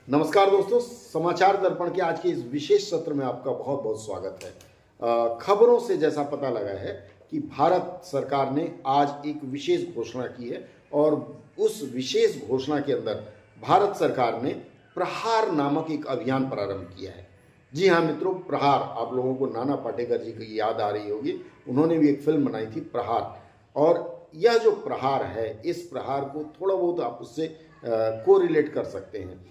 नमस्कार दोस्तों, समाचार दर्पण के आज के इस विशेष सत्र में आपका बहुत बहुत स्वागत है। खबरों से जैसा पता लगा है कि भारत सरकार ने आज एक विशेष घोषणा की है और उस विशेष घोषणा के अंदर भारत सरकार ने प्रहार नामक एक अभियान प्रारंभ किया है। जी हाँ मित्रों, प्रहार। आप लोगों को नाना पाटेकर जी की याद आ रही होगी, उन्होंने भी एक फिल्म बनाई थी प्रहार। और यह जो प्रहार है, इस प्रहार को थोड़ा बहुत आप उससे कोरिलेट कर सकते हैं।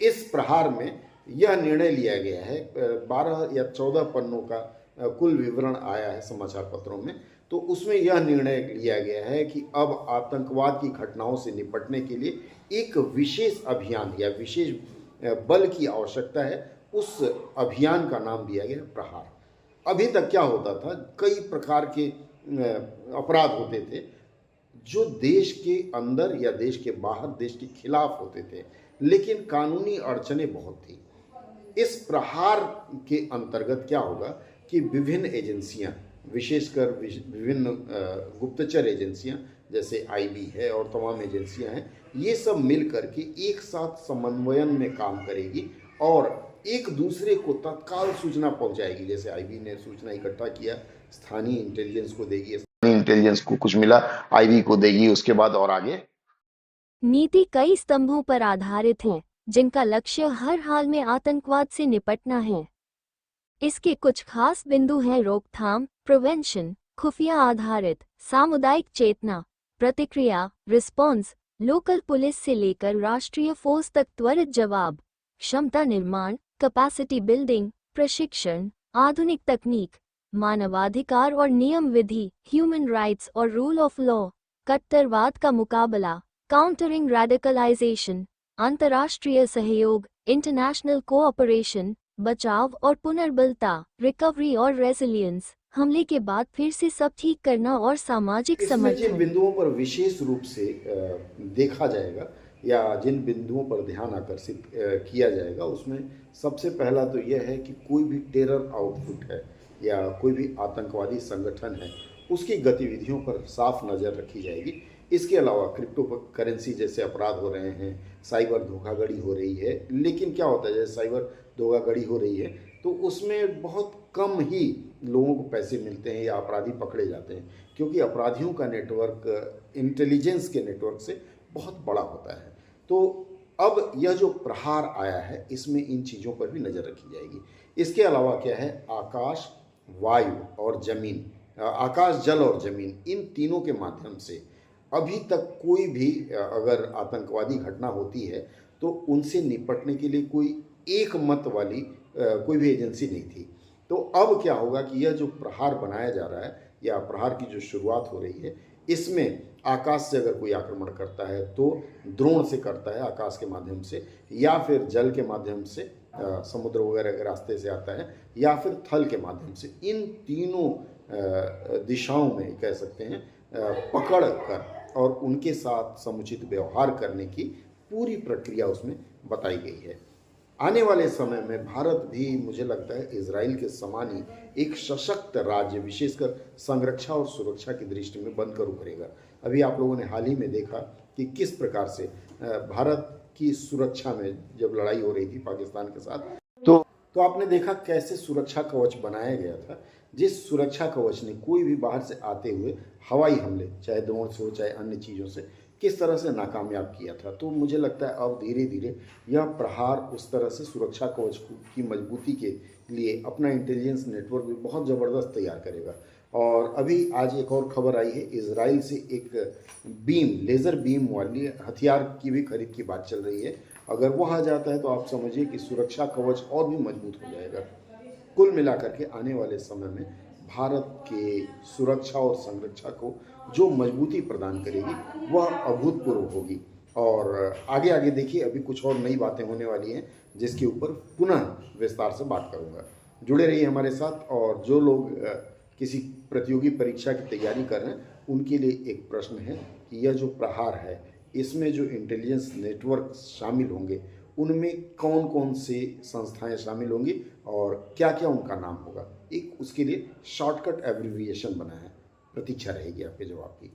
इस प्रहार में यह निर्णय लिया गया है, 12 या 14 पन्नों का कुल विवरण आया है समाचार पत्रों में। तो उसमें यह निर्णय लिया गया है कि अब आतंकवाद की घटनाओं से निपटने के लिए एक विशेष अभियान या विशेष बल की आवश्यकता है। उस अभियान का नाम दिया गया प्रहार। अभी तक क्या होता था, कई प्रकार के अपराध होते थे जो देश के अंदर या देश के बाहर, देश के खिलाफ होते थे, लेकिन कानूनी अड़चनें बहुत थी। इस प्रहार के अंतर्गत क्या होगा कि विभिन्न एजेंसियां, विशेषकर विभिन्न गुप्तचर एजेंसियां जैसे आईबी है और तमाम एजेंसियां हैं, ये सब मिल करके एक साथ समन्वयन में काम करेगी और एक दूसरे को तत्काल सूचना पहुंचाएगी। जैसे आईबी ने सूचना इकट्ठा किया, स्थानीय इंटेलिजेंस को देगी, स्थानीय इंटेलिजेंस को कुछ मिला, आईबी को देगी, उसके बाद और आगे। नीति कई स्तंभों पर आधारित है जिनका लक्ष्य हर हाल में आतंकवाद से निपटना है। इसके कुछ खास बिंदु हैं: रोकथाम, प्रिवेंशन, खुफिया आधारित, सामुदायिक चेतना, प्रतिक्रिया, रिस्पॉन्स, लोकल पुलिस से लेकर राष्ट्रीय फोर्स तक त्वरित जवाब, क्षमता निर्माण, कैपेसिटी बिल्डिंग, प्रशिक्षण, आधुनिक तकनीक, मानवाधिकार और नियम विधि, ह्यूमन राइट्स और रूल ऑफ लॉ, कट्टरवाद का मुकाबला, काउंटरिंग रेडिकलाइजेशन, अंतर्राष्ट्रीय सहयोग, इंटरनेशनल कोऑपरेशन, बचाव और पुनर्बलता, रिकवरी और रेजिलियंस, हमले के बाद फिर से सब ठीक करना और सामाजिक समर्थन। जिन बिंदुओं पर विशेष रूप से देखा जाएगा या जिन बिंदुओं पर ध्यान आकर्षित किया जाएगा, उसमें सबसे पहला तो यह है कि कोई भी टेरर आउटफिट है या कोई भी आतंकवादी संगठन है, उसकी गतिविधियों पर साफ नज़र रखी जाएगी। इसके अलावा क्रिप्टो करेंसी जैसे अपराध हो रहे हैं, साइबर धोखाधड़ी हो रही है। लेकिन क्या होता है, जैसे साइबर धोखाधड़ी हो रही है तो उसमें बहुत कम ही लोगों को पैसे मिलते हैं या अपराधी पकड़े जाते हैं, क्योंकि अपराधियों का नेटवर्क इंटेलिजेंस के नेटवर्क से बहुत बड़ा होता है। तो अब यह जो प्रहार आया है, इसमें इन चीज़ों पर भी नज़र रखी जाएगी। इसके अलावा क्या है, आकाश, वायु और जमीन, आकाश, जल और जमीन, इन तीनों के माध्यम से अभी तक कोई भी अगर आतंकवादी घटना होती है तो उनसे निपटने के लिए कोई एक मत वाली कोई भी एजेंसी नहीं थी। तो अब क्या होगा कि यह जो प्रहार बनाया जा रहा है या प्रहार की जो शुरुआत हो रही है, इसमें आकाश से अगर कोई आक्रमण करता है तो ड्रोन से करता है, आकाश के माध्यम से, या फिर जल के माध्यम से, समुद्र वगैरह के रास्ते से आता है, या फिर थल के माध्यम से। इन तीनों दिशाओं में कह सकते हैं पकड़ कर और उनके साथ समुचित व्यवहार करने की पूरी प्रक्रिया उसमें बताई गई है। आने वाले समय में भारत भी, मुझे लगता है, इजराइल के समान ही एक सशक्त राज्य, विशेषकर संरक्षा और सुरक्षा की दृष्टि में बनकर उभरेगा। अभी आप लोगों ने हाल ही में देखा कि किस प्रकार से भारत की सुरक्षा में जब लड़ाई हो रही थी पाकिस्तान के साथ, तो आपने देखा कैसे सुरक्षा कवच बनाया गया था, जिस सुरक्षा कवच ने कोई भी बाहर से आते हुए हवाई हमले, चाहे ड्रोन से हो चाहे अन्य चीज़ों से, किस तरह से नाकामयाब किया था। तो मुझे लगता है अब धीरे धीरे यह प्रहार उस तरह से सुरक्षा कवच की मजबूती के लिए अपना इंटेलिजेंस नेटवर्क भी बहुत ज़बरदस्त तैयार करेगा। और अभी आज एक और खबर आई है, इजराइल से एक बीम, लेज़र बीम वाली हथियार की भी खरीद की बात चल रही है। अगर वह आ जाता है तो आप समझिए कि सुरक्षा कवच और भी मजबूत हो जाएगा। कुल मिलाकर के आने वाले समय में भारत के सुरक्षा और संरक्षा को जो मजबूती प्रदान करेगी वह अभूतपूर्व होगी। और आगे आगे देखिए, अभी कुछ और नई बातें होने वाली हैं जिसके ऊपर पुनः विस्तार से बात करूंगा। जुड़े रहिए हमारे साथ। और जो लोग किसी प्रतियोगी परीक्षा की तैयारी कर रहे हैं, उनके लिए एक प्रश्न है कि यह जो प्रहार है, इसमें जो इंटेलिजेंस नेटवर्क शामिल होंगे, उनमें कौन कौन से संस्थाएं शामिल होंगी और क्या क्या उनका नाम होगा। एक उसके लिए शॉर्टकट एब्रिविएशन बना है। प्रतीक्षा रहेगी आपके जवाब की।